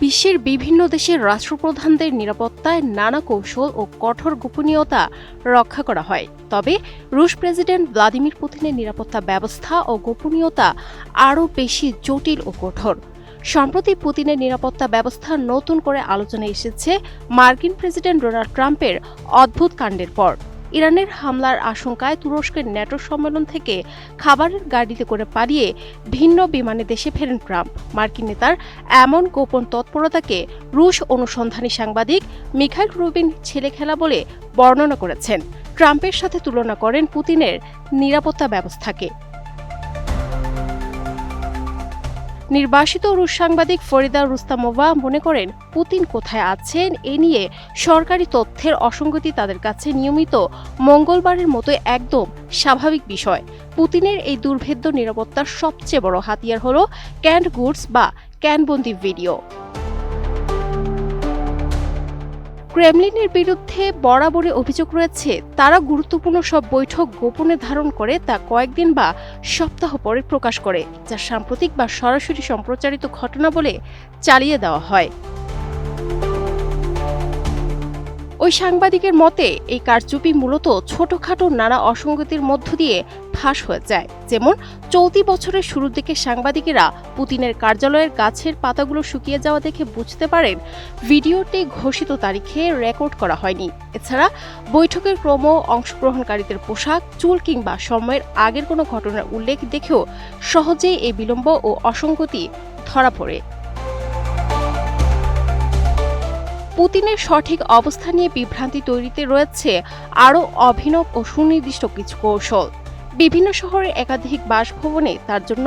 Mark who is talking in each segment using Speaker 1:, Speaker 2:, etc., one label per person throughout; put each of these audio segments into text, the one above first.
Speaker 1: বিশ্বের বিভিন্ন দেশের রাষ্ট্রপ্রধানদের নিরাপত্তায় নানা কৌশল ও কঠোর গোপনীয়তা রক্ষা করা হয়। তবে রুশ প্রেসিডেন্ট ভ্লাদিমির পুতিনের নিরাপত্তা ব্যবস্থা ও গোপনীয়তা আরও বেশি জটিল ও কঠোর। সম্প্রতি পুতিনের নিরাপত্তা ব্যবস্থা নতুন করে আলোচনায় এসেছে মার্কিন প্রেসিডেন্ট ডোনাল্ড ট্রাম্পের অদ্ভুত কাণ্ডের পর। ইরানের হামলার আশঙ্কায় তুরস্কের ন্যাটো সম্মেলন থেকে খাবারের গাড়িতে করে পালিয়ে ভিন্ন বিমানে দেশে ফেরেন ট্রাম্প। মার্কিন নেতার এমন গোপন তৎপরতাকে রুশ অনুসন্ধানী সাংবাদিক মিখাইল রুবিন ছেলেখেলা বলে বর্ণনা করেছেন। ট্রাম্পের সাথে তুলনা করেন পুতিনের নিরাপত্তা ব্যবস্থাকে। নির্বাসিত রুশ সাংবাদিক ফরিদা রুস্তামোভা মনে করেন, পুতিন কোথায় আছেন এ নিয়ে সরকারি তথ্যের অসঙ্গতি তাদের কাছে নিয়মিত মঙ্গলবারের মতো একদম স্বাভাবিক বিষয়। পুতিনের এই দুর্ভেদ্য নিরাপত্তার সবচেয়ে বড় হাতিয়ার হল ক্যান্ড গুডস বা ক্যানবন্দি ভিডিও। ক্রেমলিনের বিরুদ্ধে বরাবরই অভিযোগ রয়েছে, তারা গুরুত্বপূর্ণ সব বৈঠক গোপনে ধারণ করে তা কয়েকদিন বা সপ্তাহ পরে প্রকাশ করে, যা সাম্প্রতিক বা সরাসরি সম্প্রচারিত ঘটনা বলে চালিয়ে দেওয়া হয়। ওই সাংবাদিকের মতে, এই কারচুপি মূলত ছোটখাটো নানা অসঙ্গতির মধ্য দিয়ে ফাঁস হয়ে যায়। যেমন চলতি বছরের শুরুর দিকে সাংবাদিকেরা পুতিনের কার্যালয়ের গাছের পাতাগুলো শুকিয়ে যাওয়া দেখে বুঝতে পারেন ভিডিওটি ঘোষিত তারিখে রেকর্ড করা হয়নি। এছাড়া বৈঠকের ক্রম, অংশগ্রহণকারীদের পোশাক, চুল কিংবা সময়ের আগের কোনো ঘটনার উল্লেখ দেখেও সহজেই এই বিলম্ব ও অসঙ্গতি ধরা পড়ে। পুতিনের সঠিক অবস্থান নিয়ে বিভ্রান্তি তৈরিতে রয়েছে আরও অভিনব ও সুনির্দিষ্ট কিছু কৌশল। বিভিন্ন শহরের একাধিক বাসভবনে তার জন্য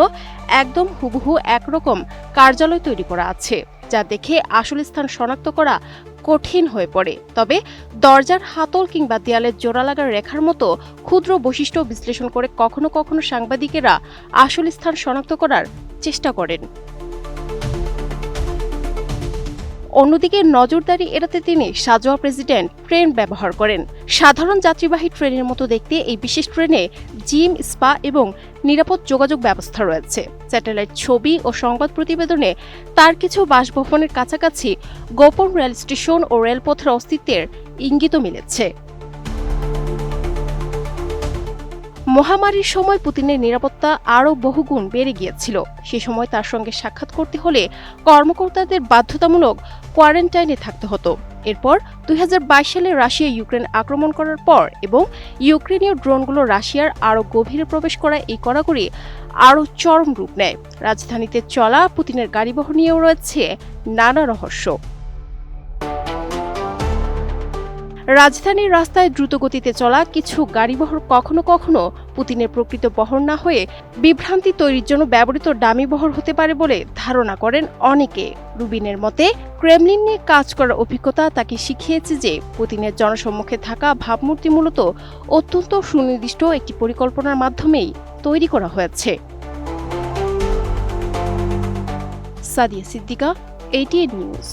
Speaker 1: একদম হুবহু একরকম কার্যালয় তৈরি করা আছে, যা দেখে আসল স্থান শনাক্ত করা কঠিন হয়ে পড়ে। তবে দরজার হাতল কিংবা দেয়ালের জোড়া লাগার রেখার মতো ক্ষুদ্র বৈশিষ্ট্য বিশ্লেষণ করে কখনো কখনো সাংবাদিকেরা আসল স্থান শনাক্ত করার চেষ্টা করেন। অন্যদিকে নজরদারি এড়াতে তিনি সাজোয়া প্রেসিডেন্ট ট্রেন ব্যবহার করেন। সাধারণ যাত্রীবাহী ট্রেনের মতো দেখতে এই বিশেষ ট্রেনে জিম, স্পা এবং নিরাপদ যোগাযোগ ব্যবস্থা রয়েছে। স্যাটেলাইট ছবি ও সংবাদ প্রতিবেদনে তার কিছু বাসভবনের কাছাকাছি গোপন রেল স্টেশন ও রেলপথের অস্তিত্বের ইঙ্গিতও মিলেছে। মহামারীর সময় পুতিনের নিরাপত্তা আরও বহুগুণ বেড়ে গিয়েছিল। সে সময় তার সঙ্গে সাক্ষাৎ করতে হলে কর্মকর্তাদের বাধ্যতামূলক কোয়ারেন্টাইনে থাকতে হতো। এরপর 2022 সালে রাশিয়া ইউক্রেন আক্রমণ করার পর এবং ইউক্রেনীয় ড্রোনগুলো রাশিয়ার আরও গভীরে প্রবেশ করা এই কড়াকড়ি আরও চরম রূপ নেয়। রাজধানীতে চলা পুতিনের গাড়িবহর নিয়েও রয়েছে নানা রহস্য। রাজধানীর রাস্তায় দ্রুতগতিতে চলা কিছু গাড়িবহর কখনো কখনো পুতিনের প্রকৃত বহর না হয়ে বিভ্রান্তি তৈরির জন্য ব্যবহৃত ডামি বহর হতে পারে বলে ধারণা করেন অনেকে। রুবিনের মতে, ক্রেমলিন নিয়ে কাজ করার অভিজ্ঞতা তাকে শিখিয়েছে যে পুতিনের জনসম্মুখে থাকা ভাবমূর্তি মূলত অত্যন্ত সুনির্দিষ্ট একটি পরিকল্পনার মাধ্যমেই তৈরি করা হয়েছে। Sadia Siddika, ATN news.